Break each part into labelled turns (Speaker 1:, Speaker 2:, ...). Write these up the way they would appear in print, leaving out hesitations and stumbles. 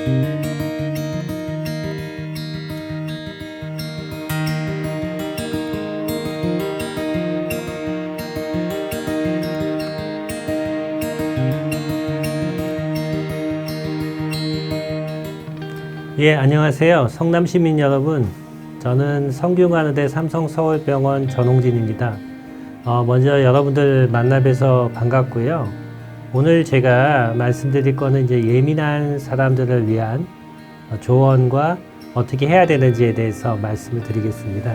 Speaker 1: 예, 안녕하세요. 성남 시민 여러분. 저는 성균관의대 삼성서울병원 전홍진입니다. 먼저 여러분들 만나 뵈서 반갑고요. 오늘 제가 말씀드릴 거는 이제 예민한 사람들을 위한 조언과 어떻게 해야 되는지에 대해서 말씀을 드리겠습니다.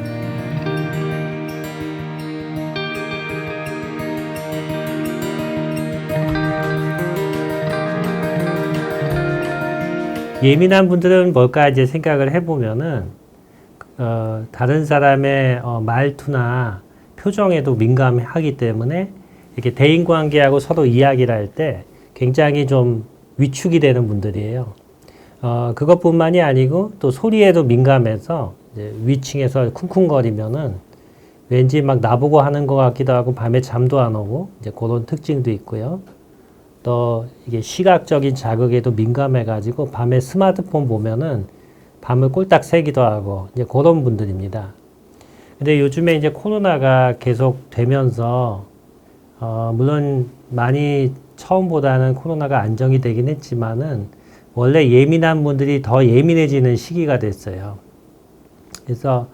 Speaker 1: 예민한 분들은 뭘까 이제 생각을 해보면은 다른 사람의 말투나 표정에도 민감하기 때문에 이렇게 대인관계하고 서로 이야기를 할 때 굉장히 좀 위축이 되는 분들이에요. 그것뿐만이 아니고 또 소리에도 민감해서 이제 위층에서 쿵쿵거리면은 왠지 막 나보고 하는 것 같기도 하고 밤에 잠도 안 오고 이제 그런 특징도 있고요. 또 이게 시각적인 자극에도 민감해가지고 밤에 스마트폰 보면은 밤을 꼴딱 새기도 하고 이제 그런 분들입니다. 근데 요즘에 이제 코로나가 계속 되면서 물론 많이 처음보다는 코로나가 안정이 되긴 했지만은 원래 예민한 분들이 더 예민해지는 시기가 됐어요. 그래서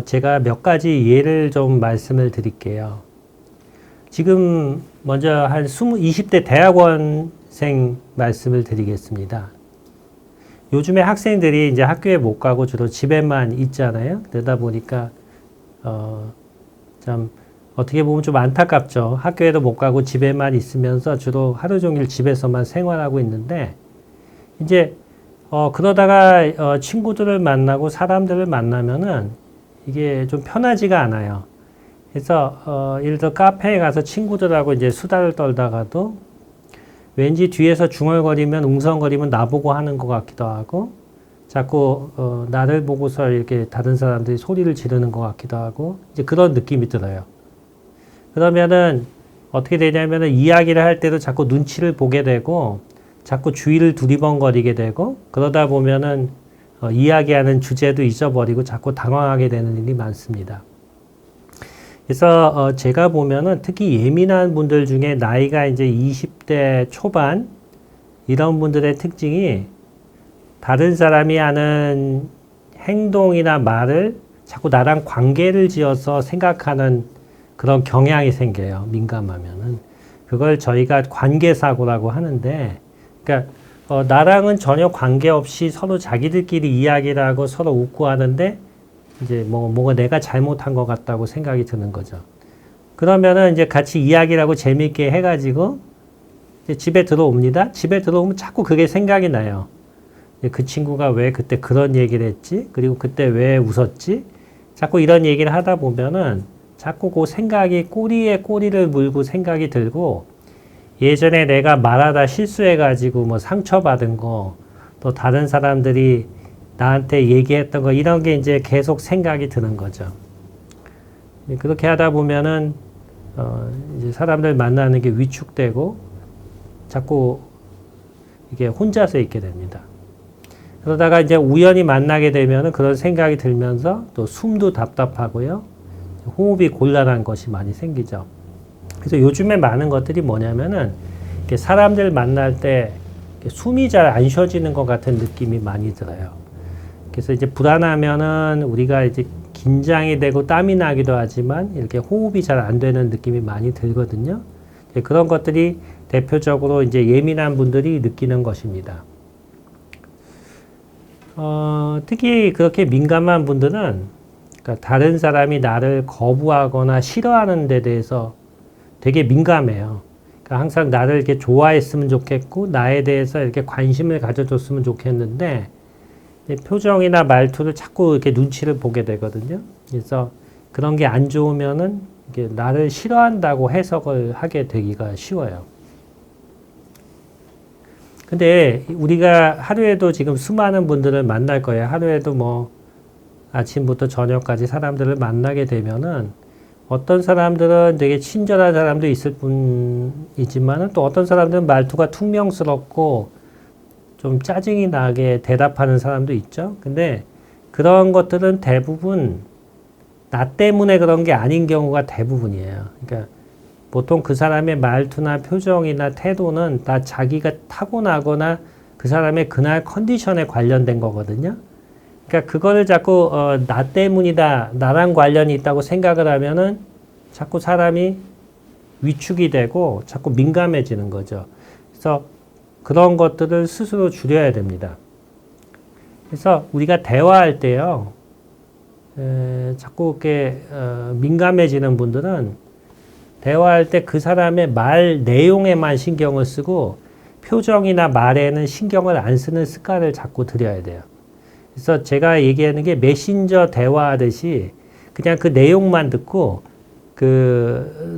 Speaker 1: 제가 몇 가지 예를 좀 말씀을 드릴게요. 지금 먼저 한 20대 대학원생 말씀을 드리겠습니다. 요즘에 학생들이 이제 학교에 못 가고 주로 집에만 있잖아요. 그러다 보니까 참 어떻게 보면 좀 안타깝죠. 학교에도 못 가고 집에만 있으면서 주로 하루 종일 집에서만 생활하고 있는데 이제 그러다가 친구들을 만나고 사람들을 만나면은 이게 좀 편하지가 않아요. 그래서 예를 들어 카페에 가서 친구들하고 이제 수다를 떨다가도 왠지 뒤에서 중얼거리면 웅성거리면 나보고 하는 것 같기도 하고 자꾸 나를 보고서 이렇게 다른 사람들이 소리를 지르는 것 같기도 하고 이제 그런 느낌이 들어요. 그러면은 어떻게 되냐면은 이야기를 할 때도 자꾸 눈치를 보게 되고 자꾸 주위를 두리번거리게 되고 그러다 보면은 이야기하는 주제도 잊어버리고 자꾸 당황하게 되는 일이 많습니다. 그래서 제가 보면은 특히 예민한 분들 중에 나이가 이제 20대 초반 이런 분들의 특징이 다른 사람이 하는 행동이나 말을 자꾸 나랑 관계를 지어서 생각하는 그런 경향이 생겨요. 민감하면은. 그걸 저희가 관계사고라고 하는데 그러니까 나랑은 전혀 관계없이 서로 자기들끼리 이야기를 하고 서로 웃고 하는데 이제 뭐가 내가 잘못한 것 같다고 생각이 드는 거죠. 그러면은 이제 같이 이야기를 하고 재밌게 해가지고 이제 집에 들어옵니다. 집에 들어오면 자꾸 그게 생각이 나요. 그 친구가 왜 그때 그런 얘기를 했지? 그리고 그때 왜 웃었지? 자꾸 이런 얘기를 하다 보면은 자꾸 그 생각이 꼬리에 꼬리를 물고 생각이 들고 예전에 내가 말하다 실수해가지고 뭐 상처받은 거 또 다른 사람들이 나한테 얘기했던 거 이런 게 이제 계속 생각이 드는 거죠. 그렇게 하다 보면은 이제 사람들 만나는 게 위축되고 자꾸 이게 혼자서 있게 됩니다. 그러다가 이제 우연히 만나게 되면은 그런 생각이 들면서 또 숨도 답답하고요. 호흡이 곤란한 것이 많이 생기죠. 그래서 요즘에 많은 것들이 뭐냐면은 이렇게 사람들 만날 때 숨이 잘 안 쉬어지는 것 같은 느낌이 많이 들어요. 그래서 이제 불안하면은 우리가 이제 긴장이 되고 땀이 나기도 하지만 이렇게 호흡이 잘 안 되는 느낌이 많이 들거든요. 그런 것들이 대표적으로 이제 예민한 분들이 느끼는 것입니다. 특히 그렇게 민감한 분들은 그러니까 다른 사람이 나를 거부하거나 싫어하는 데 대해서 되게 민감해요. 그러니까 항상 나를 이렇게 좋아했으면 좋겠고 나에 대해서 이렇게 관심을 가져줬으면 좋겠는데 표정이나 말투를 자꾸 이렇게 눈치를 보게 되거든요. 그래서 그런 게 안 좋으면은 이게 나를 싫어한다고 해석을 하게 되기가 쉬워요. 근데 우리가 하루에도 지금 수많은 분들을 만날 거예요. 하루에도 뭐 아침부터 저녁까지 사람들을 만나게 되면은 어떤 사람들은 되게 친절한 사람도 있을 뿐이지만은 또 어떤 사람들은 말투가 퉁명스럽고 좀 짜증이 나게 대답하는 사람도 있죠. 근데 그런 것들은 대부분 나 때문에 그런 게 아닌 경우가 대부분이에요. 그러니까 보통 그 사람의 말투나 표정이나 태도는 다 자기가 타고나거나 그 사람의 그날 컨디션에 관련된 거거든요. 그러니까 그거를 자꾸 나 때문이다, 나랑 관련이 있다고 생각을 하면은 자꾸 사람이 위축이 되고 자꾸 민감해지는 거죠. 그래서 그런 것들을 스스로 줄여야 됩니다. 그래서 우리가 대화할 때요, 자꾸 이렇게 민감해지는 분들은 대화할 때 그 사람의 말 내용에만 신경을 쓰고 표정이나 말에는 신경을 안 쓰는 습관을 자꾸 들여야 돼요. 그래서 제가 얘기하는 게 메신저 대화하듯이 그냥 그 내용만 듣고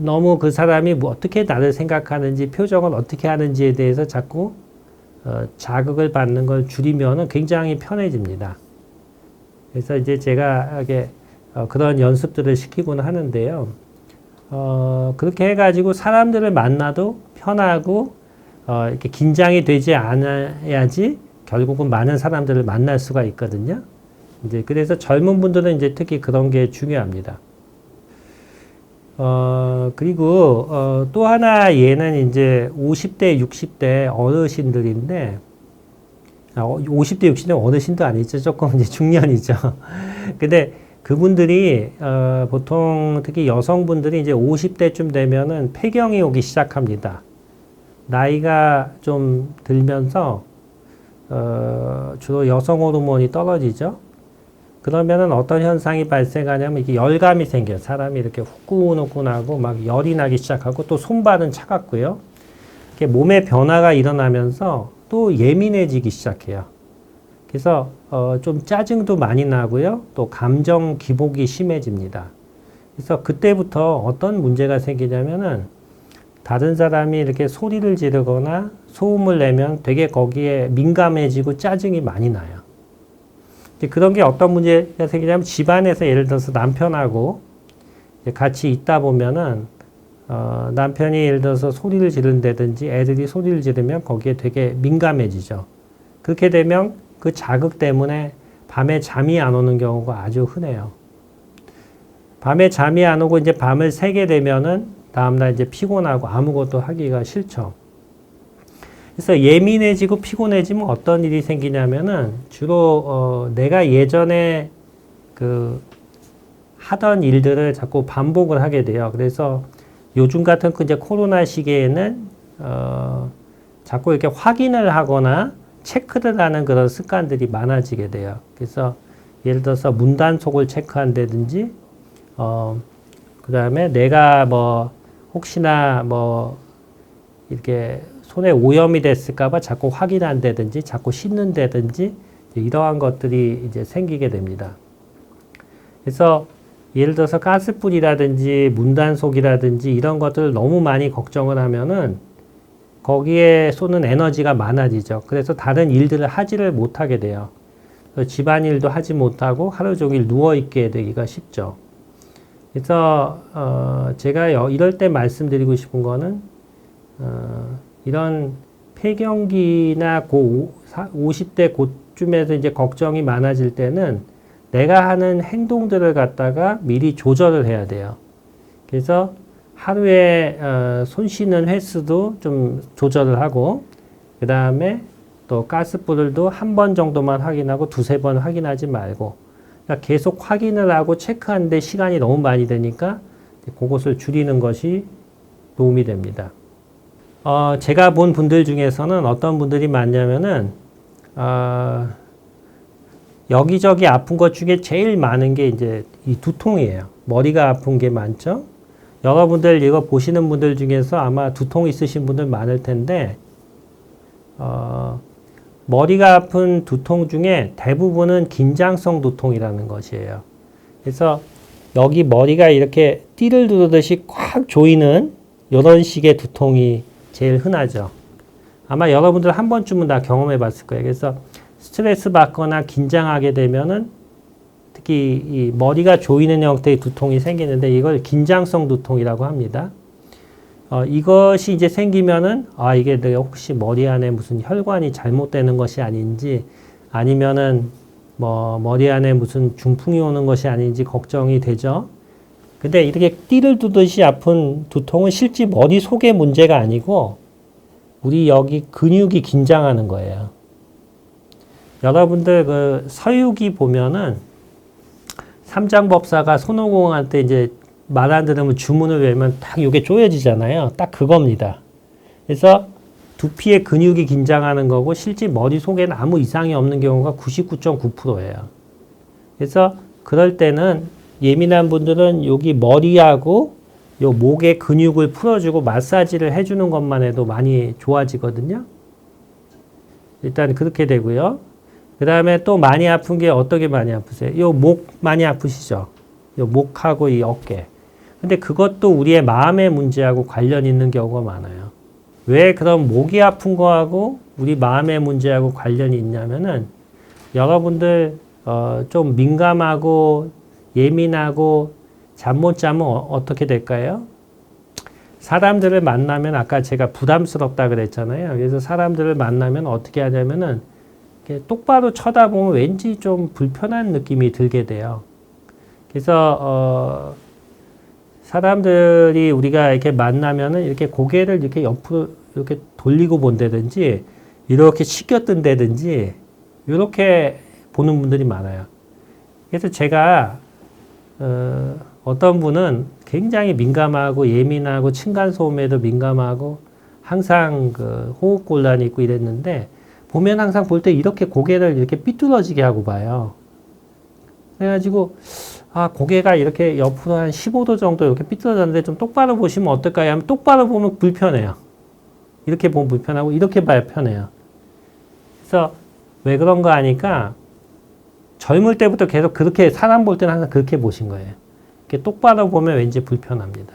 Speaker 1: 너무 그 사람이 뭐 어떻게 나를 생각하는지 표정을 어떻게 하는지에 대해서 자꾸 자극을 받는 걸 줄이면은 굉장히 편해집니다. 그래서 이제 제가 이게 그런 연습들을 시키곤 하는데요. 그렇게 해가지고 사람들을 만나도 편하고 이렇게 긴장이 되지 않아야지 결국은 많은 사람들을 만날 수가 있거든요. 이제 그래서 젊은 분들은 이제 특히 그런 게 중요합니다. 그리고 또 하나 얘는 이제 50대, 60대 어르신들인데 50대, 60대 어르신도 아니죠. 조금 이제 중년이죠. 근데 그분들이 보통 특히 여성분들이 이제 50대쯤 되면은 폐경이 오기 시작합니다. 나이가 좀 들면서 주로 여성 호르몬이 떨어지죠. 그러면은 어떤 현상이 발생하냐면 이게 열감이 생겨요. 사람이 이렇게 후끈후끈하고 막 열이 나기 시작하고 또 손발은 차갑고요. 이렇게 몸의 변화가 일어나면서 또 예민해지기 시작해요. 그래서 좀 짜증도 많이 나고요. 또 감정 기복이 심해집니다. 그래서 그때부터 어떤 문제가 생기냐면은 다른 사람이 이렇게 소리를 지르거나 소음을 내면 되게 거기에 민감해지고 짜증이 많이 나요. 그런 게 어떤 문제가 생기냐면 집안에서 예를 들어서 남편하고 같이 있다 보면은 남편이 예를 들어서 소리를 지른다든지 애들이 소리를 지르면 거기에 되게 민감해지죠. 그렇게 되면 그 자극 때문에 밤에 잠이 안 오는 경우가 아주 흔해요. 밤에 잠이 안 오고 이제 밤을 새게 되면은 다음날 이제 피곤하고 아무것도 하기가 싫죠. 그래서 예민해지고 피곤해지면 어떤 일이 생기냐면은 주로 내가 예전에 하던 일들을 자꾸 반복을 하게 돼요. 그래서 요즘 같은 이제 코로나 시기에는 자꾸 이렇게 확인을 하거나 체크를 하는 그런 습관들이 많아지게 돼요. 그래서 예를 들어서 문단속을 체크한다든지 그 다음에 내가 뭐 혹시나 뭐 이렇게 손에 오염이 됐을까봐 자꾸 확인한다든지 자꾸 씻는다든지 이러한 것들이 이제 생기게 됩니다. 그래서 예를 들어서 가스불이라든지 문단속이라든지 이런 것들을 너무 많이 걱정을 하면은 거기에 쏘는 에너지가 많아지죠. 그래서 다른 일들을 하지를 못하게 돼요. 집안일도 하지 못하고 하루 종일 누워있게 되기가 쉽죠. 그래서 제가 이럴 때 말씀드리고 싶은 거는 이런 폐경기나 50대 고쯤에서 이제 걱정이 많아질 때는 내가 하는 행동들을 갖다가 미리 조절을 해야 돼요. 그래서 하루에 손 씻는 횟수도 좀 조절을 하고 그 다음에 또 가스불도 한 번 정도만 확인하고 두세 번 확인하지 말고 그러니까 계속 확인을 하고 체크하는데 시간이 너무 많이 되니까 그것을 줄이는 것이 도움이 됩니다. 제가 본 분들 중에서는 어떤 분들이 많냐면은 여기저기 아픈 것 중에 제일 많은 게 이제 이 두통이에요. 머리가 아픈 게 많죠. 여러분들 이거 보시는 분들 중에서 아마 두통 있으신 분들 많을 텐데 머리가 아픈 두통 중에 대부분은 긴장성 두통이라는 것이에요. 그래서 여기 머리가 이렇게 띠를 두르듯이 꽉 조이는 이런 식의 두통이 제일 흔하죠. 아마 여러분들 한 번쯤은 다 경험해 봤을 거예요. 그래서 스트레스 받거나 긴장하게 되면은 특히 이 머리가 조이는 형태의 두통이 생기는데 이걸 긴장성 두통이라고 합니다. 이것이 이제 생기면은, 이게 내가 혹시 머리 안에 무슨 혈관이 잘못되는 것이 아닌지, 아니면은, 머리 안에 무슨 중풍이 오는 것이 아닌지 걱정이 되죠. 근데 이렇게 띠를 두듯이 아픈 두통은 실제 머리 속의 문제가 아니고, 우리 여기 근육이 긴장하는 거예요. 여러분들 그 서유기 보면은, 삼장법사가 손오공한테 이제 말 안 들으면 주문을 외우면 딱 이게 쪼여지잖아요. 딱 그겁니다. 그래서 두피의 근육이 긴장하는 거고 실제 머릿속에는 아무 이상이 없는 경우가 99.9%예요. 그래서 그럴 때는 예민한 분들은 여기 머리하고 요 목의 근육을 풀어주고 마사지를 해주는 것만 해도 많이 좋아지거든요. 일단 그렇게 되고요. 그 다음에 또 많이 아픈 게 어떻게 많이 아프세요? 요 목 많이 아프시죠? 요 목하고 이 어깨. 근데 그것도 우리의 마음의 문제하고 관련 있는 경우가 많아요. 왜 그럼 목이 아픈 거하고 우리 마음의 문제하고 관련이 있냐면은 여러분들 좀 민감하고 예민하고 잠 못 자면 어떻게 될까요? 사람들을 만나면 아까 제가 부담스럽다 그랬잖아요. 그래서 사람들을 만나면 어떻게 하냐면은 이렇게 똑바로 쳐다보면 왠지 좀 불편한 느낌이 들게 돼요. 그래서 사람들이 우리가 이렇게 만나면은 이렇게 고개를 이렇게 옆으로 이렇게 돌리고 본다든지 이렇게 치켜뜬다든지 이렇게 보는 분들이 많아요. 그래서 제가 어떤 분은 굉장히 민감하고 예민하고 층간소음에도 민감하고 항상 그 호흡곤란이 있고 이랬는데 보면 항상 볼 때 이렇게 고개를 이렇게 삐뚤어지게 하고 봐요. 그래가지고 고개가 이렇게 옆으로 한 15도 정도 이렇게 삐뚤어졌는데 좀 똑바로 보시면 어떨까요? 하면 똑바로 보면 불편해요. 이렇게 보면 불편하고 이렇게 봐야 편해요. 그래서 왜 그런가 하니까 젊을 때부터 계속 그렇게 사람 볼 때는 항상 그렇게 보신 거예요. 이렇게 똑바로 보면 왠지 불편합니다.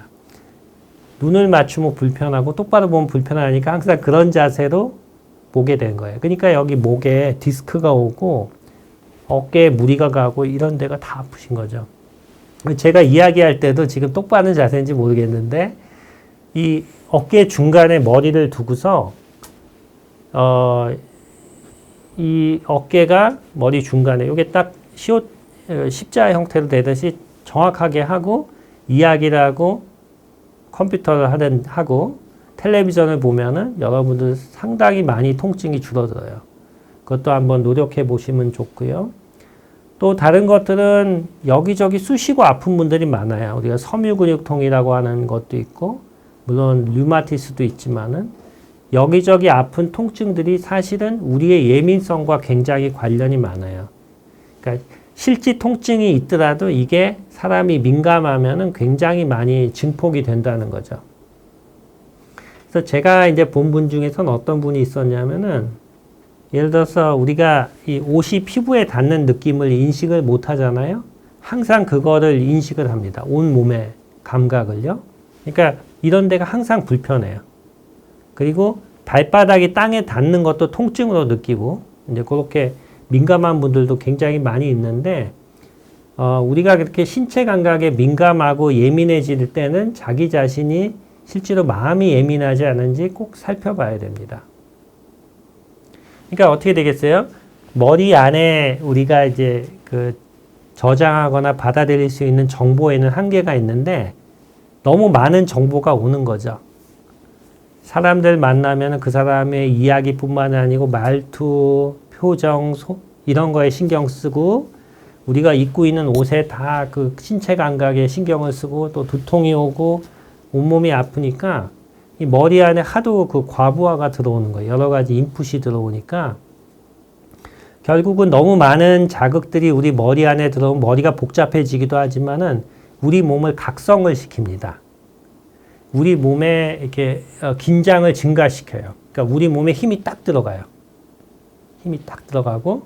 Speaker 1: 눈을 맞추면 불편하고 똑바로 보면 불편하니까 항상 그런 자세로 보게 된 거예요. 그러니까 여기 목에 디스크가 오고 어깨에 무리가 가고 이런 데가 다 아프신 거죠. 제가 이야기할 때도 지금 똑바른 자세인지 모르겠는데 이 어깨 중간에 머리를 두고서 이 어깨가 머리 중간에 이게 딱 십자 형태로 되듯이 정확하게 하고 이야기를 하고 컴퓨터를 하고 텔레비전을 보면은 여러분들 상당히 많이 통증이 줄어들어요. 그것도 한번 노력해 보시면 좋고요. 또 다른 것들은 여기저기 쑤시고 아픈 분들이 많아요. 우리가 섬유근육통이라고 하는 것도 있고 물론 류마티스도 있지만은 여기저기 아픈 통증들이 사실은 우리의 예민성과 굉장히 관련이 많아요. 그러니까 실제 통증이 있더라도 이게 사람이 민감하면은 굉장히 많이 증폭이 된다는 거죠. 그래서 제가 이제 본 분 중에서는 어떤 분이 있었냐면은 예를 들어서 우리가 이 옷이 피부에 닿는 느낌을 인식을 못 하잖아요. 항상 그거를 인식을 합니다. 온 몸의 감각을요. 그러니까 이런 데가 항상 불편해요. 그리고 발바닥이 땅에 닿는 것도 통증으로 느끼고 이제 그렇게 민감한 분들도 굉장히 많이 있는데 우리가 그렇게 신체 감각에 민감하고 예민해질 때는 자기 자신이 실제로 마음이 예민하지 않은지 꼭 살펴봐야 됩니다. 그러니까 어떻게 되겠어요? 머리 안에 우리가 이제 그 저장하거나 받아들일 수 있는 정보에는 한계가 있는데 너무 많은 정보가 오는 거죠. 사람들 만나면 그 사람의 이야기뿐만 아니고 말투, 표정, 이런 거에 신경 쓰고 우리가 입고 있는 옷에 다 그 신체 감각에 신경을 쓰고 또 두통이 오고 온몸이 아프니까 이 머리 안에 하도 그 과부하가 들어오는 거예요. 여러 가지 인풋이 들어오니까 결국은 너무 많은 자극들이 우리 머리 안에 들어오면 머리가 복잡해지기도 하지만은 우리 몸을 각성을 시킵니다. 우리 몸에 이렇게 긴장을 증가시켜요. 그러니까 우리 몸에 힘이 딱 들어가요. 힘이 딱 들어가고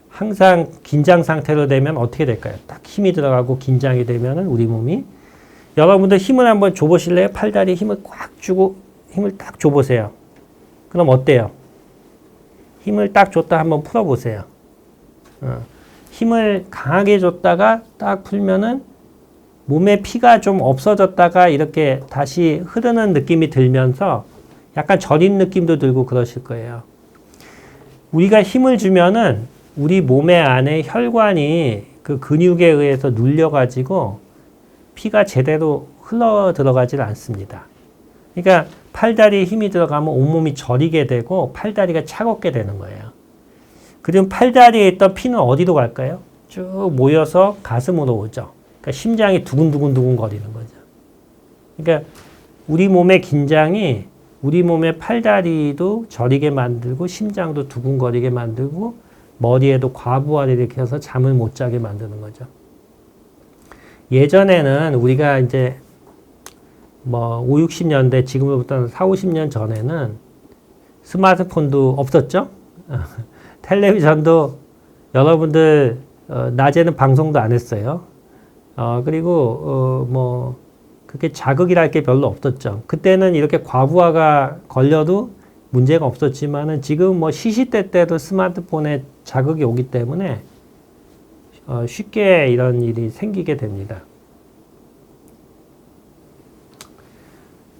Speaker 1: 항상 긴장 상태로 되면 어떻게 될까요? 딱 힘이 들어가고 긴장이 되면은 우리 몸이 여러분들 힘을 한번 줘보실래요? 팔다리에 힘을 꽉 주고 힘을 딱 줘보세요. 그럼 어때요? 힘을 딱 줬다 한번 풀어보세요. 힘을 강하게 줬다가 딱 풀면은 몸에 피가 좀 없어졌다가 이렇게 다시 흐르는 느낌이 들면서 약간 저린 느낌도 들고 그러실 거예요. 우리가 힘을 주면은 우리 몸의 안에 혈관이 그 근육에 의해서 눌려가지고 피가 제대로 흘러 들어가질 않습니다. 그러니까 팔다리에 힘이 들어가면 온몸이 저리게 되고 팔다리가 차갑게 되는 거예요. 그럼 팔다리에 있던 피는 어디로 갈까요? 쭉 모여서 가슴으로 오죠. 그러니까 심장이 두근두근 거리는 거죠. 그러니까 우리 몸의 긴장이 우리 몸의 팔다리도 저리게 만들고 심장도 두근거리게 만들고 머리에도 과부하를 일으켜서 잠을 못 자게 만드는 거죠. 예전에는 우리가 이제 뭐 5, 60년대 지금부터는 4, 50년 전에는 스마트폰도 없었죠. 텔레비전도 여러분들 낮에는 방송도 안 했어요. 그리고 뭐 그렇게 자극이랄 게 별로 없었죠. 그때는 이렇게 과부하가 걸려도 문제가 없었지만은 지금 뭐 시시때때도 스마트폰에 자극이 오기 때문에 쉽게 이런 일이 생기게 됩니다.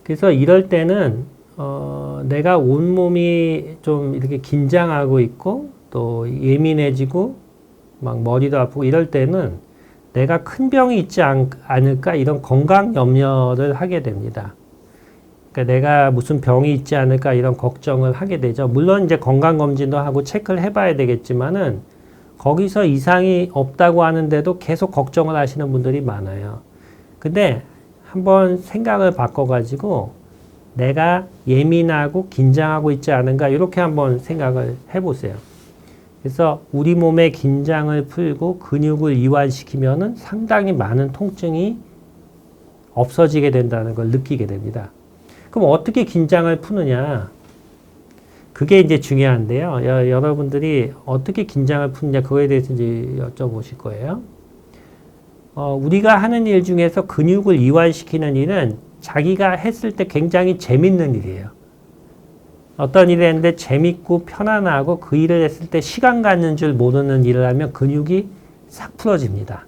Speaker 1: 그래서 이럴 때는 내가 온몸이 좀 이렇게 긴장하고 있고 또 예민해지고 막 머리도 아프고 이럴 때는 내가 큰 병이 있지 않을까 이런 건강 염려를 하게 됩니다. 그러니까 내가 무슨 병이 있지 않을까 이런 걱정을 하게 되죠. 물론 이제 건강검진도 하고 체크를 해봐야 되겠지만은 거기서 이상이 없다고 하는데도 계속 걱정을 하시는 분들이 많아요. 근데 한번 생각을 바꿔가지고 내가 예민하고 긴장하고 있지 않은가 이렇게 한번 생각을 해보세요. 그래서 우리 몸의 긴장을 풀고 근육을 이완시키면은 상당히 많은 통증이 없어지게 된다는 걸 느끼게 됩니다. 그럼 어떻게 긴장을 푸느냐? 그게 이제 중요한데요. 여러분들이 어떻게 긴장을 푸느냐 그거에 대해서 이제 여쭤보실 거예요. 우리가 하는 일 중에서 근육을 이완시키는 일은 자기가 했을 때 굉장히 재밌는 일이에요. 어떤 일을 했는데 재밌고 편안하고 그 일을 했을 때 시간 가는 줄 모르는 일을 하면 근육이 싹 풀어집니다.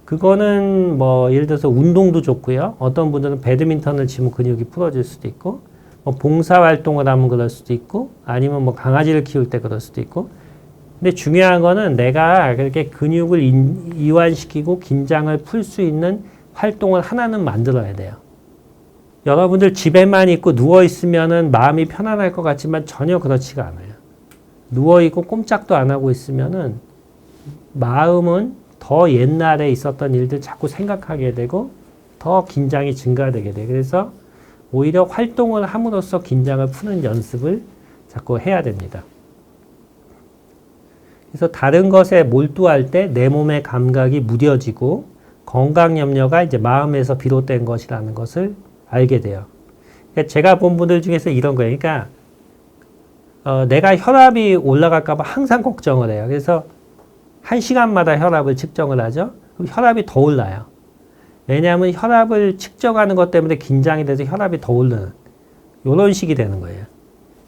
Speaker 1: 그거는 뭐 예를 들어서 운동도 좋고요. 어떤 분들은 배드민턴을 치면 근육이 풀어질 수도 있고 뭐 봉사활동을 하면 그럴 수도 있고 아니면 뭐 강아지를 키울 때 그럴 수도 있고 근데 중요한 거는 내가 그렇게 근육을 이완시키고 긴장을 풀 수 있는 활동을 하나는 만들어야 돼요. 여러분들 집에만 있고 누워있으면은 마음이 편안할 것 같지만 전혀 그렇지가 않아요. 누워있고 꼼짝도 안 하고 있으면은 마음은 더 옛날에 있었던 일들 자꾸 생각하게 되고 더 긴장이 증가되게 돼요. 그래서 오히려 활동을 함으로써 긴장을 푸는 연습을 자꾸 해야 됩니다. 그래서 다른 것에 몰두할 때 내 몸의 감각이 무뎌지고 건강 염려가 이제 마음에서 비롯된 것이라는 것을 알게 돼요. 그러니까 제가 본 분들 중에서 이런 거예요. 그러니까 내가 혈압이 올라갈까 봐 항상 걱정을 해요. 그래서 1시간마다 혈압을 측정을 하죠. 그럼 혈압이 더 올라요. 왜냐하면 혈압을 측정하는 것 때문에 긴장이 돼서 혈압이 더 오르는 이런 식이 되는 거예요.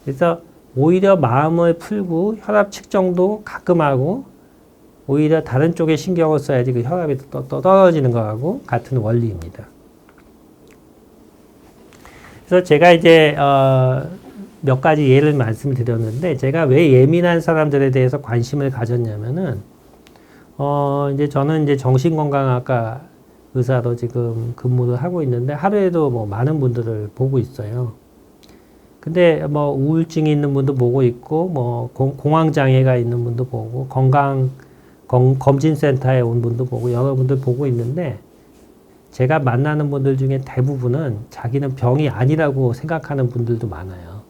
Speaker 1: 그래서 오히려 마음을 풀고 혈압 측정도 가끔 하고 오히려 다른 쪽에 신경을 써야지 그 혈압이 또 떨어지는 거하고 같은 원리입니다. 그래서 제가 이제 몇 가지 예를 말씀드렸는데 제가 왜 예민한 사람들에 대해서 관심을 가졌냐면은 이제 저는 이제 정신건강학과 의사로 지금 근무를 하고 있는데 하루에도 뭐 많은 분들을 보고 있어요. 근데 뭐 우울증이 있는 분도 보고 있고 뭐 공황장애가 있는 분도 보고 검진센터에 온 분도 보고 여러분들 보고 있는데 제가 만나는 분들 중에 대부분은 자기는 병이 아니라고 생각하는 분들도 많아요.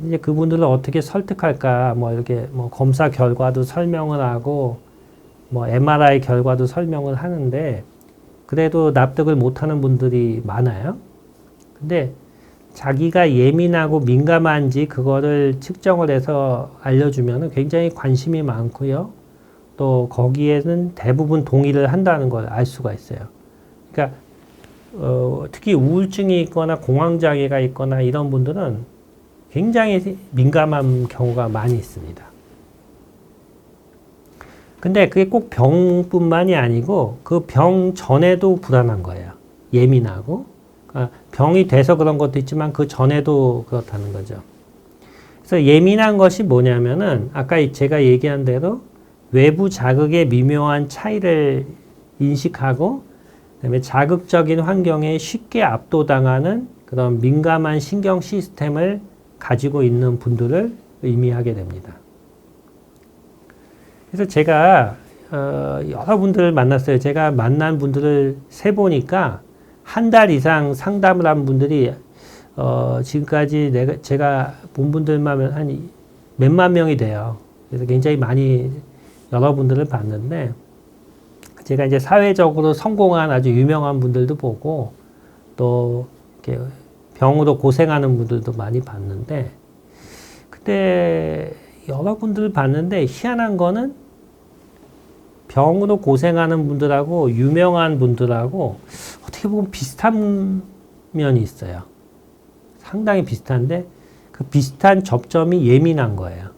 Speaker 1: 이제 그분들을 어떻게 설득할까 뭐 이렇게 뭐 검사 결과도 설명을 하고 뭐 MRI 결과도 설명을 하는데 그래도 납득을 못하는 분들이 많아요. 근데 자기가 예민하고 민감한지 그거를 측정을 해서 알려주면 굉장히 관심이 많고요. 또 거기에는 대부분 동의를 한다는 걸 알 수가 있어요. 그러니까 특히 우울증이 있거나 공황장애가 있거나 이런 분들은 굉장히 민감한 경우가 많이 있습니다. 근데 그게 꼭 병뿐만이 아니고 그 병 전에도 불안한 거예요. 예민하고. 그러니까 병이 돼서 그런 것도 있지만 그 전에도 그렇다는 거죠. 그래서 예민한 것이 뭐냐면은 아까 제가 얘기한 대로 외부 자극의 미묘한 차이를 인식하고 그다음에 자극적인 환경에 쉽게 압도당하는 그런 민감한 신경 시스템을 가지고 있는 분들을 의미하게 됩니다. 그래서 제가 여러 분들을 만났어요. 제가 만난 분들을 세보니까 한 달 이상 상담을 한 분들이 지금까지 제가 본 분들만 한 몇만 명이 돼요. 그래서 굉장히 많이 여러분들을 봤는데 제가 이제 사회적으로 성공한 아주 유명한 분들도 보고 또 이렇게 병으로 고생하는 분들도 많이 봤는데 그때 여러분들을 봤는데 희한한 거는 병으로 고생하는 분들하고 유명한 분들하고 어떻게 보면 비슷한 면이 있어요. 상당히 비슷한데 그 비슷한 접점이 예민한 거예요.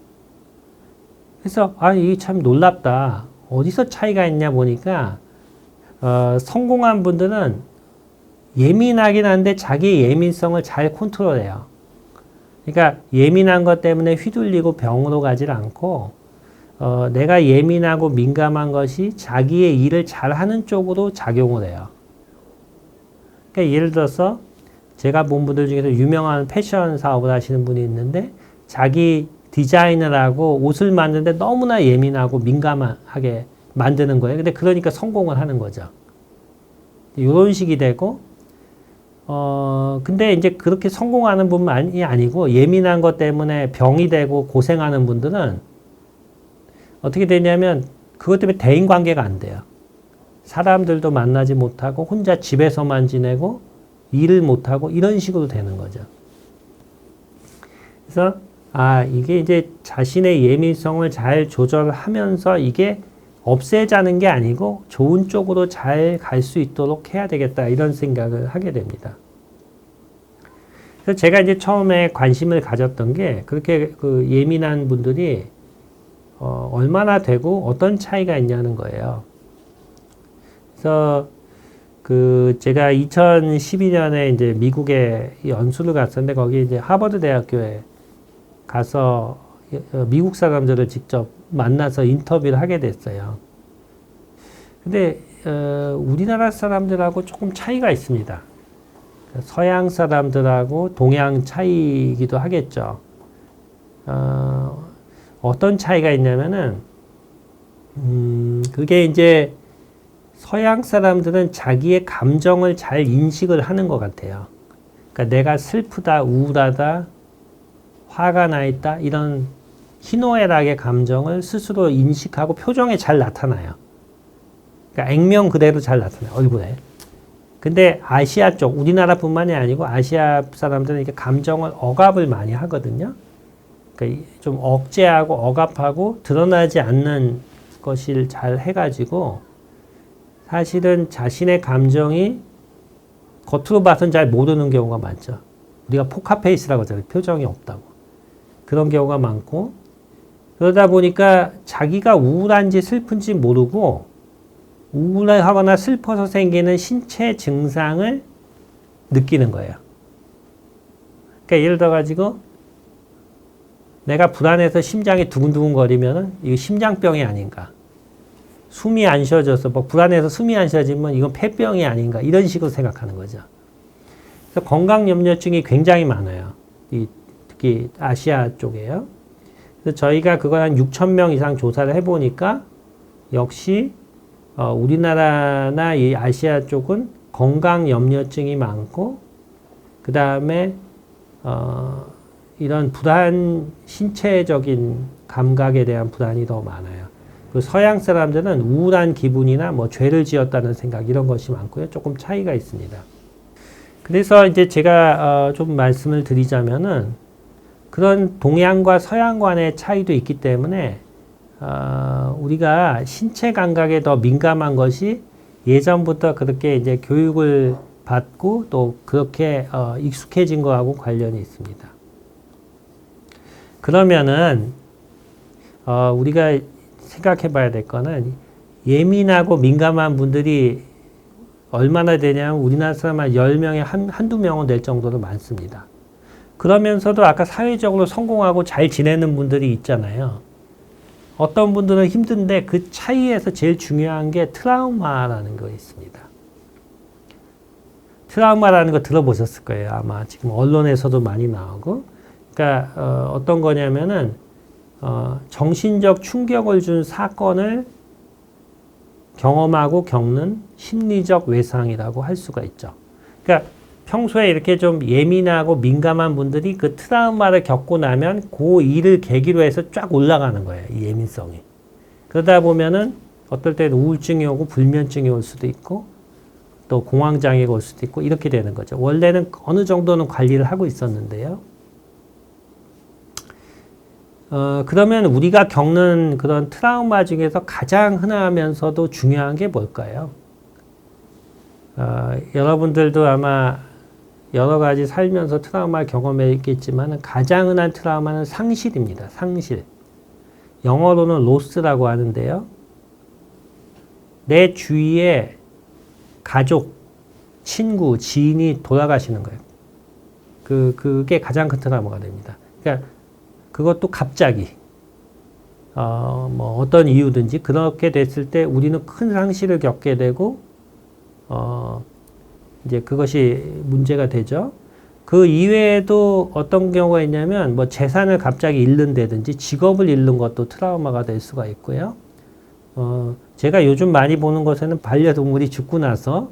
Speaker 1: 그래서 이게 참 놀랍다. 어디서 차이가 있냐 보니까 성공한 분들은 예민하긴 한데 자기 예민성을 잘 컨트롤해요. 그러니까 예민한 것 때문에 휘둘리고 병으로 가지 않고 내가 예민하고 민감한 것이 자기의 일을 잘하는 쪽으로 작용을 해요. 그러니까 예를 들어서 제가 본 분들 중에서 유명한 패션 사업을 하시는 분이 있는데 자기 디자인을 하고 옷을 만드는데 너무나 예민하고 민감하게 만드는 거예요. 근데 그러니까 성공을 하는 거죠. 이런 식이 되고 근데 이제 그렇게 성공하는 분만이 아니고 예민한 것 때문에 병이 되고 고생하는 분들은 어떻게 되냐면 그것 때문에 대인 관계가 안 돼요. 사람들도 만나지 못하고 혼자 집에서만 지내고 일을 못하고 이런 식으로 되는 거죠. 그래서 이게 이제 자신의 예민성을 잘 조절하면서 이게 없애자는 게 아니고 좋은 쪽으로 잘 갈 수 있도록 해야 되겠다 이런 생각을 하게 됩니다. 그래서 제가 이제 처음에 관심을 가졌던 게 그렇게 그 예민한 분들이 얼마나 되고 어떤 차이가 있냐는 거예요. 그래서 제가 2012년에 이제 미국에 연수를 갔었는데 거기 이제 하버드 대학교에 가서 미국 사람들을 직접 만나서 인터뷰를 하게 됐어요. 근데 우리나라 사람들하고 조금 차이가 있습니다. 서양 사람들하고 동양 차이이기도 하겠죠. 어떤 차이가 있냐면은 그게 이제 서양 사람들은 자기의 감정을 잘 인식을 하는 것 같아요. 그러니까 내가 슬프다, 우울하다, 화가 나 있다 이런 희노애락의 감정을 스스로 인식하고 표정에 잘 나타나요. 그러니까 액면 그대로 잘 나타나요. 얼굴에. 근데 아시아 쪽, 우리나라뿐만이 아니고 아시아 사람들은 이렇게 감정을 억압을 많이 하거든요. 그러니까 좀 억제하고 억압하고 드러나지 않는 것을 잘 해가지고 사실은 자신의 감정이 겉으로 봐서는 잘 모르는 경우가 많죠. 우리가 포카페이스라고 하잖아요. 표정이 없다고. 그런 경우가 많고 그러다 보니까 자기가 우울한지 슬픈지 모르고 우울하거나 슬퍼서 생기는 신체 증상을 느끼는 거예요. 그러니까 예를 들어가지고 내가 불안해서 심장이 두근두근 거리면은 이거 심장병이 아닌가. 숨이 안 쉬어져서 불안해서 숨이 안 쉬어지면 이건 폐병이 아닌가. 이런 식으로 생각하는 거죠. 그래서 건강염려증이 굉장히 많아요. 특히 아시아 쪽에요. 그래서 저희가 그걸 한 6,000명 이상 조사를 해보니까 역시 우리나라나 이 아시아 쪽은 건강염려증이 많고 그 다음에 이런 불안, 신체적인 감각에 대한 불안이 더 많아요. 그 서양 사람들은 우울한 기분이나 죄를 지었다는 생각 이런 것이 많고요. 조금 차이가 있습니다. 그래서 이제 제가 좀 말씀을 드리자면은 그런 동양과 서양 간의 차이도 있기 때문에 우리가 신체 감각에 더 민감한 것이 예전부터 그렇게 이제 교육을 받고 또 그렇게 익숙해진 거하고 관련이 있습니다. 그러면은 우리가 생각해 봐야 될 거는 예민하고 민감한 분들이 얼마나 되냐면 우리나라 사람 한 10명에 한두 명은 될 정도로 많습니다. 그러면서도 아까 사회적으로 성공하고 잘 지내는 분들이 있잖아요. 어떤 분들은 힘든데 그 차이에서 제일 중요한 게 트라우마라는 거 있습니다. 트라우마라는 거 들어보셨을 거예요. 아마 지금 언론에서도 많이 나오고. 그러니까 어떤 거냐면은 정신적 충격을 준 사건을 경험하고 겪는 심리적 외상이라고 할 수가 있죠. 그러니까 평소에 이렇게 좀 예민하고 민감한 분들이 그 트라우마를 겪고 나면 그 일을 계기로 해서 쫙 올라가는 거예요. 이 예민성이. 그러다 보면은 어떨 때는 우울증이 오고 불면증이 올 수도 있고 또 공황장애가 올 수도 있고 이렇게 되는 거죠. 원래는 어느 정도는 관리를 하고 있었는데요. 그러면 우리가 겪는 그런 트라우마 중에서 가장 흔하면서도 중요한 게 뭘까요? 여러분들도 아마 여러 가지 살면서 트라우마를 경험했겠지만 가장 흔한 트라우마는 상실입니다. 상실. 영어로는 로스라고 하는데요. 내 주위에 가족, 친구, 지인이 돌아가시는 거예요. 그게 가장 큰 트라우마가 됩니다. 그러니까 그것도 갑자기 뭐 어떤 이유든지 그렇게 됐을 때 우리는 큰 상실을 겪게 되고 이제 그것이 문제가 되죠. 그 이외에도 어떤 경우가 있냐면 뭐 재산을 갑자기 잃는다든지 직업을 잃는 것도 트라우마가 될 수가 있고요. 제가 요즘 많이 보는 것에는 반려동물이 죽고 나서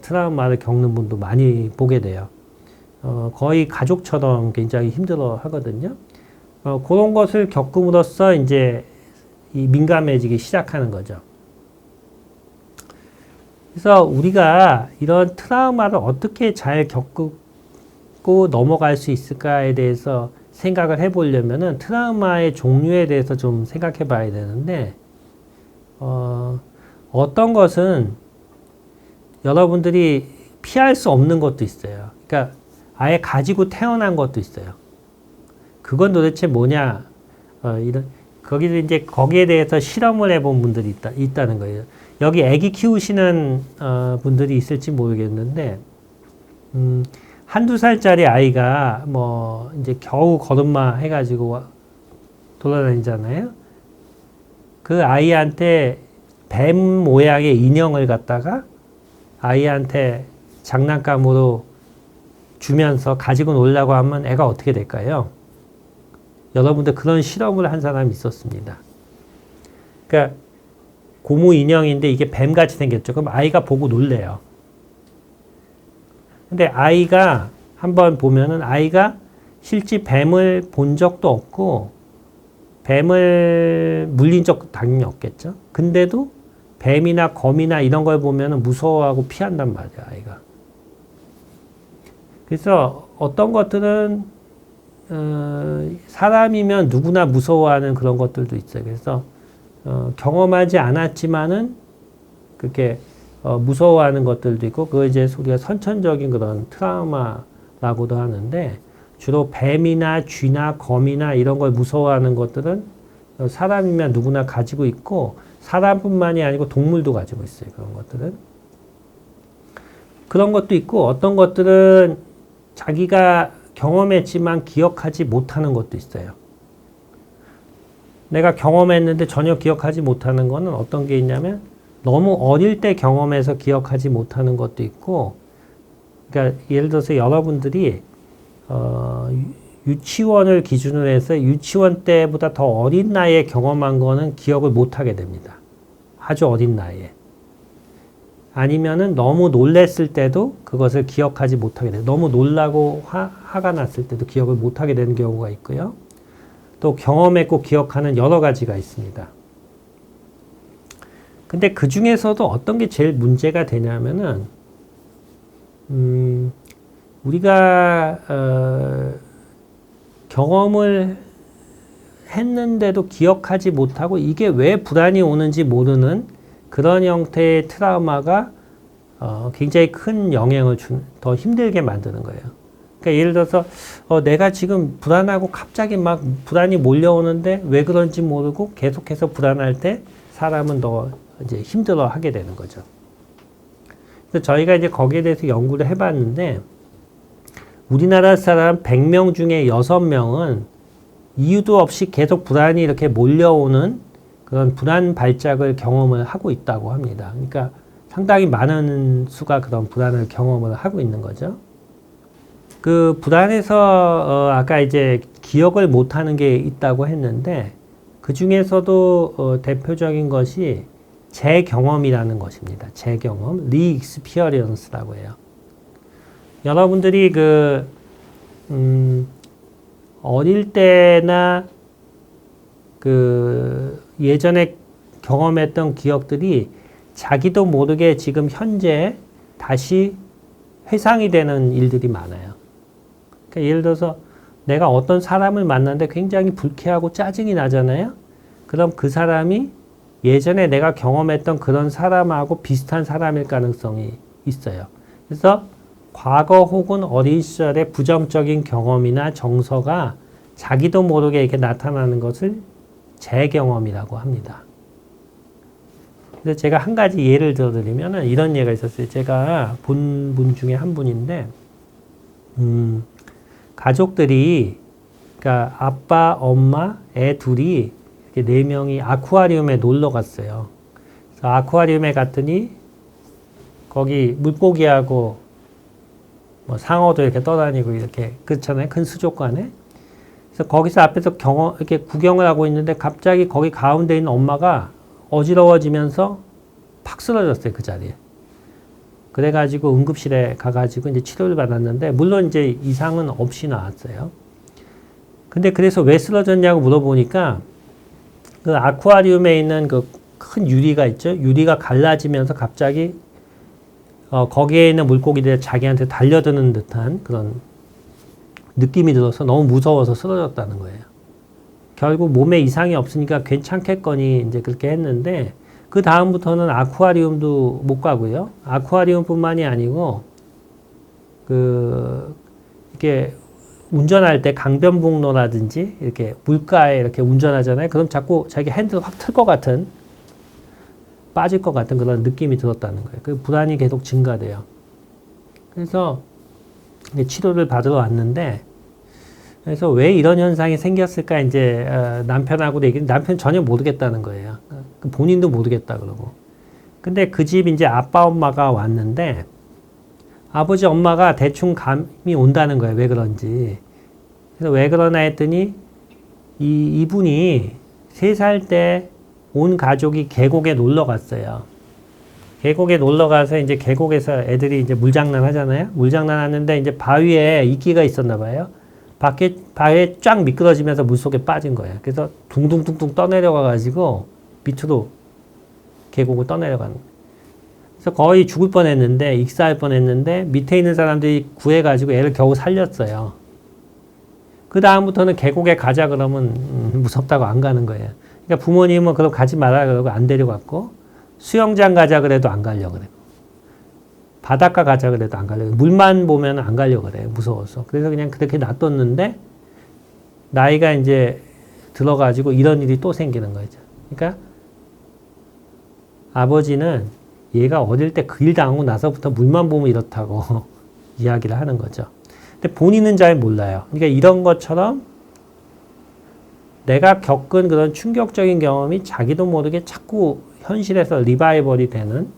Speaker 1: 트라우마를 겪는 분도 많이 보게 돼요. 거의 가족처럼 굉장히 힘들어 하거든요. 그런 것을 겪음으로써 이제 이 민감해지기 시작하는 거죠. 그래서 우리가 이런 트라우마를 어떻게 잘 겪고 넘어갈 수 있을까에 대해서 생각을 해보려면은 트라우마의 종류에 대해서 좀 생각해 봐야 되는데, 어떤 것은 여러분들이 피할 수 없는 것도 있어요. 그러니까 아예 가지고 태어난 것도 있어요. 그건 도대체 뭐냐? 거기서 이제 거기에 대해서 실험을 해본 분들이 있다는 거예요. 여기 아기 키우시는 분들이 있을지 모르겠는데, 한두 살짜리 아이가 뭐 이제 겨우 걸음마 해가지고 돌아다니잖아요. 그 아이한테 뱀 모양의 인형을 갖다가 아이한테 장난감으로 주면서 가지고 놀라고 하면 애가 어떻게 될까요? 여러분들 그런 실험을 한 사람이 있었습니다. 그러니까 고무 인형인데 이게 뱀같이 생겼죠. 그럼 아이가 보고 놀래요. 근데 아이가 한번 보면은 아이가 실제 뱀을 본 적도 없고 뱀을 물린 적도 당연히 없겠죠. 근데도 뱀이나 거미나 이런 걸 보면은 무서워하고 피한단 말이야, 아이가. 그래서 어떤 것들은 사람이면 누구나 무서워하는 그런 것들도 있어요. 그래서 경험하지 않았지만은 그렇게 무서워하는 것들도 있고, 그거 이제 우리가 선천적인 그런 트라우마라고도 하는데, 주로 뱀이나 쥐나 거미나 이런 걸 무서워하는 것들은 사람이면 누구나 가지고 있고, 사람뿐만이 아니고 동물도 가지고 있어요. 그런 것들은. 그런 것도 있고, 어떤 것들은 자기가 경험했지만 기억하지 못하는 것도 있어요. 내가 경험했는데 전혀 기억하지 못하는 거는 어떤 게 있냐면 너무 어릴 때 경험해서 기억하지 못하는 것도 있고, 그러니까 예를 들어서 여러분들이 유치원을 기준으로 해서 유치원 때보다 더 어린 나이에 경험한 거는 기억을 못하게 됩니다. 아주 어린 나이에. 아니면은 너무 놀랬을 때도 그것을 기억하지 못하게 돼요. 너무 놀라고 화가 났을 때도 기억을 못하게 되는 경우가 있고요. 또 경험했고 기억하는 여러 가지가 있습니다. 근데 그 중에서도 어떤 게 제일 문제가 되냐면은, 우리가, 경험을 했는데도 기억하지 못하고 이게 왜 불안이 오는지 모르는 그런 형태의 트라우마가 굉장히 큰 영향을 더 힘들게 만드는 거예요. 그러니까 예를 들어서 내가 지금 불안하고 갑자기 막 불안이 몰려오는데 왜 그런지 모르고 계속해서 불안할 때 사람은 더 이제 힘들어 하게 되는 거죠. 그래서 저희가 이제 거기에 대해서 연구를 해봤는데 우리나라 사람 100명 중에 6명은 이유도 없이 계속 불안이 이렇게 몰려오는 그런 불안 발작을 경험을 하고 있다고 합니다. 그러니까 상당히 많은 수가 그런 불안을 경험을 하고 있는 거죠. 그 불안에서 아까 이제 기억을 못하는 게 있다고 했는데 그 중에서도 대표적인 것이 재경험이라는 것입니다. 재경험, re-experience라고 해요. 여러분들이 어릴 때나 예전에 경험했던 기억들이 자기도 모르게 지금 현재 다시 회상이 되는 일들이 많아요. 그러니까 예를 들어서 내가 어떤 사람을 만났는데 굉장히 불쾌하고 짜증이 나잖아요. 그럼 그 사람이 예전에 내가 경험했던 그런 사람하고 비슷한 사람일 가능성이 있어요. 그래서 과거 혹은 어린 시절의 부정적인 경험이나 정서가 자기도 모르게 이렇게 나타나는 것을 재경험이라고 합니다. 그래서 제가 한 가지 예를 들어드리면 이런 예가 있었어요. 제가 본 분 중에 한 분인데, 가족들이, 그러니까 아빠, 엄마, 애 둘이 이렇게 4명이 아쿠아리움에 놀러 갔어요. 그래서 아쿠아리움에 갔더니 거기 물고기하고 뭐 상어도 이렇게 떠다니고 이렇게 그렇잖아요. 큰 수족관에. 그래서 거기서 앞에서 이렇게 구경을 하고 있는데 갑자기 거기 가운데 있는 엄마가 어지러워지면서 팍 쓰러졌어요. 그 자리에. 그래가지고 응급실에 가가지고 이제 치료를 받았는데 물론 이제 이상은 없이 나왔어요. 근데 그래서 왜 쓰러졌냐고 물어보니까 그 아쿠아리움에 있는 그 큰 유리가 있죠. 유리가 갈라지면서 갑자기 거기에 있는 물고기들이 자기한테 달려드는 듯한 그런 느낌이 들어서 너무 무서워서 쓰러졌다는 거예요. 결국 몸에 이상이 없으니까 괜찮겠거니 이제 그렇게 했는데 그 다음부터는 아쿠아리움도 못 가고요. 아쿠아리움뿐만이 아니고 이렇게 운전할 때 강변북로라든지 이렇게 물가에 이렇게 운전하잖아요. 그럼 자꾸 자기 핸들 확 틀 것 같은 빠질 것 같은 그런 느낌이 들었다는 거예요. 그 불안이 계속 증가돼요. 그래서 치료를 받으러 왔는데 그래서 왜 이런 현상이 생겼을까 이제 남편하고도 얘기를 남편 전혀 모르겠다는 거예요. 본인도 모르겠다 그러고. 근데 그 집 이제 아빠 엄마가 왔는데 아버지 엄마가 대충 감이 온다는 거예요. 왜 그런지. 그래서 왜 그러나 했더니 이분이 3살 때 온 가족이 계곡에 놀러 갔어요. 계곡에 놀러 가서 이제 계곡에서 애들이 이제 물장난 하잖아요. 물장난 하는데 이제 바위에 이끼가 있었나 봐요. 바위에 쫙 미끄러지면서 물속에 빠진 거예요. 그래서 둥둥둥둥 떠내려가 가지고 밑으로 계곡을 떠내려가는 거예요. 그래서 거의 죽을 뻔했는데 익사할 뻔했는데 밑에 있는 사람들이 구해가지고 애를 겨우 살렸어요. 그 다음부터는 계곡에 가자 그러면 무섭다고 안 가는 거예요. 그러니까 부모님은 그럼 가지 말라 그러고 안 데려갔고 수영장 가자 그래도 안 가려고 그래요. 바닷가 가자 그래도 안 가려고. 물만 보면 안 가려고 그래요. 무서워서. 그래서 그냥 그렇게 놔뒀는데 나이가 이제 들어가지고 이런 일이 또 생기는 거죠. 그러니까 아버지는 얘가 어릴 때 그 일 당하고 나서부터 물만 보면 이렇다고 이야기를 하는 거죠. 근데 본인은 잘 몰라요. 그러니까 이런 것처럼 내가 겪은 그런 충격적인 경험이 자기도 모르게 자꾸 현실에서 리바이벌이 되는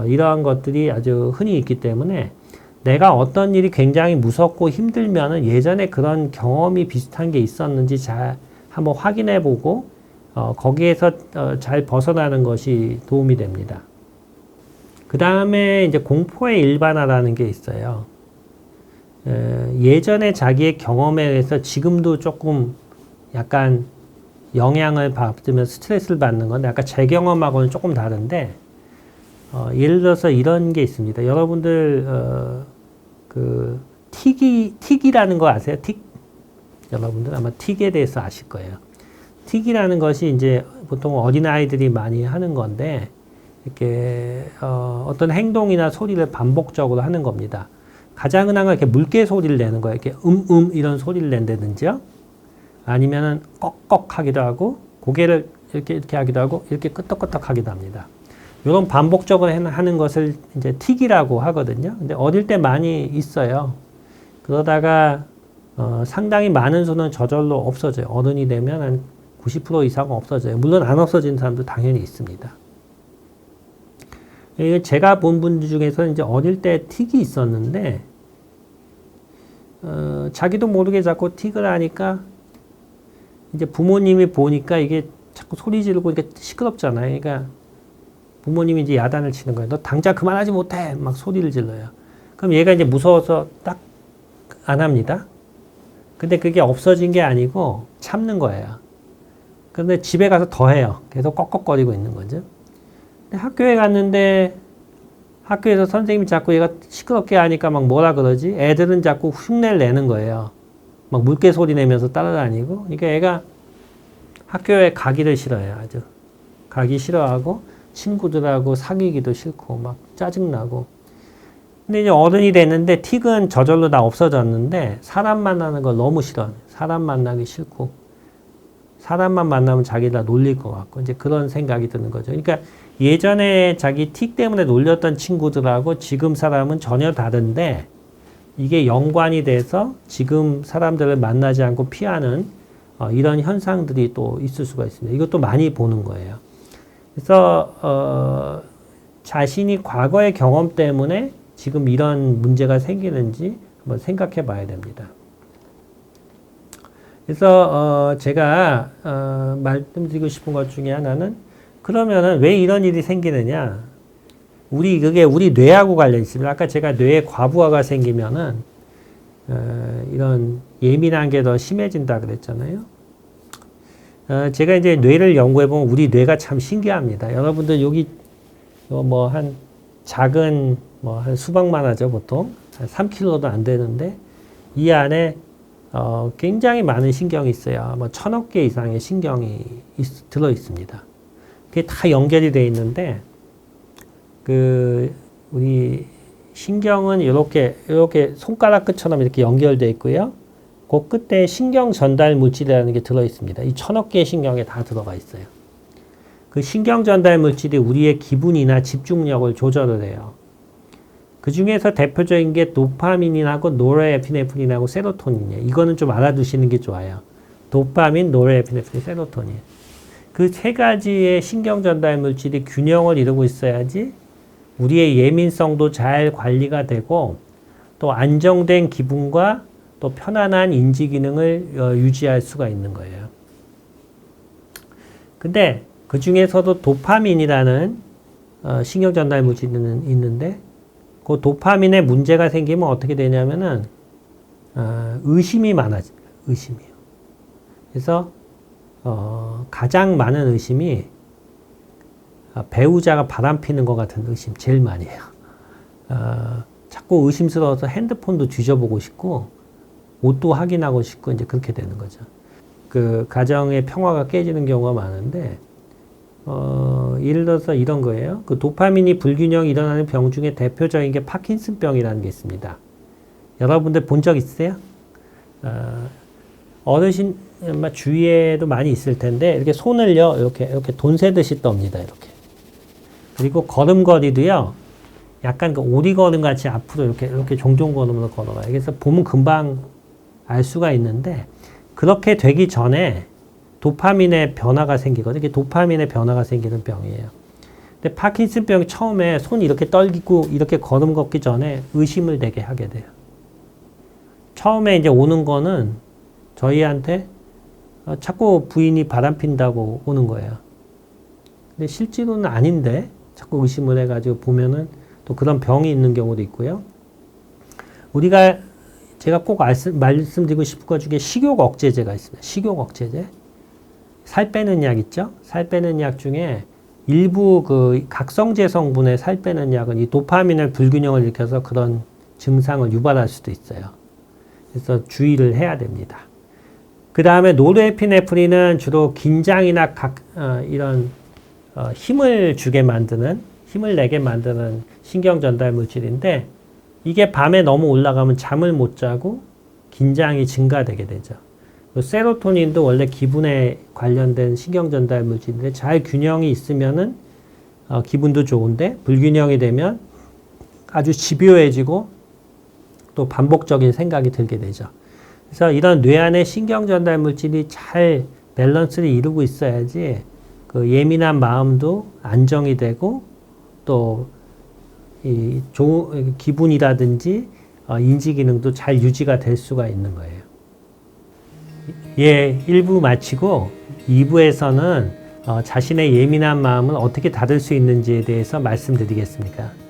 Speaker 1: 이러한 것들이 아주 흔히 있기 때문에 내가 어떤 일이 굉장히 무섭고 힘들면은 예전에 그런 경험이 비슷한 게 있었는지 잘 한번 확인해 보고 거기에서 잘 벗어나는 것이 도움이 됩니다. 그 다음에 이제 공포의 일반화라는 게 있어요. 예전에 자기의 경험에 의해서 지금도 조금 약간 영향을 받으면 스트레스를 받는 건데 아까 제 경험하고는 조금 다른데 예를 들어서 이런 게 있습니다. 여러분들 틱이라는 거 아세요? 틱? 여러분들 아마 틱에 대해서 아실 거예요. 틱이라는 것이 이제 보통 어린아이들이 많이 하는 건데 이렇게 어떤 행동이나 소리를 반복적으로 하는 겁니다. 가장 흔한 건 이렇게 물개 소리를 내는 거예요. 이렇게 이런 소리를 낸다든지요. 아니면은 꺽꺽 하기도 하고, 고개를 이렇게 하기도 하고, 이렇게 끄덕끄덕 하기도 합니다. 이런 반복적으로 하는 것을 이제 틱이라고 하거든요. 근데 어릴 때 많이 있어요. 그러다가 상당히 많은 수는 저절로 없어져요. 어른이 되면 한 90% 이상은 없어져요. 물론 안 없어지는 사람도 당연히 있습니다. 제가 본 분들 중에서 이제 어릴 때 틱이 있었는데, 자기도 모르게 자꾸 틱을 하니까, 이제 부모님이 보니까 이게 자꾸 소리 지르고 이렇게 시끄럽잖아요. 그러니까 부모님이 이제 야단을 치는 거예요. 너 당장 그만하지 못해! 막 소리를 질러요. 그럼 얘가 이제 무서워서 딱 안 합니다. 근데 그게 없어진 게 아니고 참는 거예요. 근데 집에 가서 더 해요. 계속 꺽꺽거리고 있는 거죠. 근데 학교에 갔는데 학교에서 선생님이 자꾸 얘가 시끄럽게 하니까 막 뭐라 그러지? 애들은 자꾸 흉내를 내는 거예요. 막 물개 소리 내면서 따라다니고. 그러니까 애가 학교에 가기를 싫어해요. 아주. 가기 싫어하고 친구들하고 사귀기도 싫고 막 짜증나고. 근데 이제 어른이 됐는데 틱은 저절로 다 없어졌는데 사람 만나는 걸 너무 싫어해요. 사람 만나기 싫고 사람만 만나면 자기가 놀릴 것 같고 이제 그런 생각이 드는 거죠. 그러니까 예전에 자기 틱 때문에 놀렸던 친구들하고 지금 사람은 전혀 다른데 이게 연관이 돼서 지금 사람들을 만나지 않고 피하는 이런 현상들이 또 있을 수가 있습니다. 이것도 많이 보는 거예요. 그래서 자신이 과거의 경험 때문에 지금 이런 문제가 생기는지 한번 생각해 봐야 됩니다. 그래서 제가 말씀드리고 싶은 것 중에 하나는 그러면은 왜 이런 일이 생기느냐? 그게 우리 뇌하고 관련이 있습니다. 아까 제가 뇌에 과부하가 생기면은 이런 예민한 게 더 심해진다 그랬잖아요. 제가 이제 뇌를 연구해 보면 우리 뇌가 참 신기합니다. 여러분들 여기 뭐 한 작은 뭐 한 수박만 하죠 보통 한 3kg도 안 되는데 이 안에 굉장히 많은 신경이 있어요. 뭐 1000억 개 이상의 신경이 들어 있습니다. 그게 다 연결이 돼 있는데 우리 신경은 이렇게 손가락 끝처럼 이렇게 연결돼 있고요. 그 끝에 신경 전달 물질이라는 게 들어 있습니다. 이 1000억 개의 신경에 다 들어가 있어요. 그 신경 전달 물질이 우리의 기분이나 집중력을 조절을 해요. 그 중에서 대표적인 게 도파민이라고 노르에피네프린하고 세로토닌이에요. 이거는 좀 알아두시는 게 좋아요. 도파민, 노르에피네프린, 세로토닌. 그 세 가지의 신경 전달 물질이 균형을 이루고 있어야지 우리의 예민성도 잘 관리가 되고 또 안정된 기분과 또 편안한 인지 기능을 유지할 수가 있는 거예요. 근데 그 중에서도 도파민이라는 신경 전달 물질이 있는데 그 도파민에 문제가 생기면 어떻게 되냐면은 의심이 많아집니다. 의심이요. 그래서 가장 많은 의심이 배우자가 바람피는 것 같은 의심 제일 많이 해요. 자꾸 의심스러워서 핸드폰도 뒤져보고 싶고 옷도 확인하고 싶고 이제 그렇게 되는 거죠. 그 가정의 평화가 깨지는 경우가 많은데 예를 들어서 이런 거예요. 그 도파민이 불균형이 일어나는 병 중에 대표적인 게 파킨슨병이라는 게 있습니다. 여러분들 본 적 있으세요? 어르신 주위에도 많이 있을 텐데 이렇게 손을요 이렇게 돈 세듯이 떱니다. 이렇게. 그리고 걸음걸이도요 약간 그 오리걸음 같이 앞으로 이렇게 종종 걸음으로 걸어가요. 그래서 보면 금방 알 수가 있는데 그렇게 되기 전에 도파민의 변화가 생기거든요. 이게 도파민의 변화가 생기는 병이에요. 근데 파킨슨병이 처음에 손이 이렇게 떨리고 이렇게 걸음 걷기 전에 의심을 되게 하게 돼요. 처음에 이제 오는 거는 저희한테 자꾸 부인이 바람핀다고 오는 거예요. 근데 실제로는 아닌데 자꾸 의심을 해가지고 보면은 또 그런 병이 있는 경우도 있고요. 제가 꼭 말씀드리고 싶은 것 중에 식욕 억제제가 있습니다. 식욕 억제제. 살 빼는 약 있죠? 살 빼는 약 중에 일부 그 각성제 성분의 살 빼는 약은 이 도파민을 불균형을 일으켜서 그런 증상을 유발할 수도 있어요. 그래서 주의를 해야 됩니다. 그 다음에 노르에피네프린은 주로 긴장이나 이런 힘을 내게 만드는 신경 전달 물질인데 이게 밤에 너무 올라가면 잠을 못 자고 긴장이 증가되게 되죠. 세로토닌도 원래 기분에 관련된 신경전달 물질인데 잘 균형이 있으면은 기분도 좋은데 불균형이 되면 아주 집요해지고 또 반복적인 생각이 들게 되죠. 그래서 이런 뇌 안의 신경전달 물질이 잘 밸런스를 이루고 있어야지 그 예민한 마음도 안정이 되고 또 이 기분이라든지 인지 기능도 잘 유지가 될 수가 있는 거예요. 예, 1부 마치고 2부에서는 자신의 예민한 마음을 어떻게 다룰 수 있는지에 대해서 말씀드리겠습니다.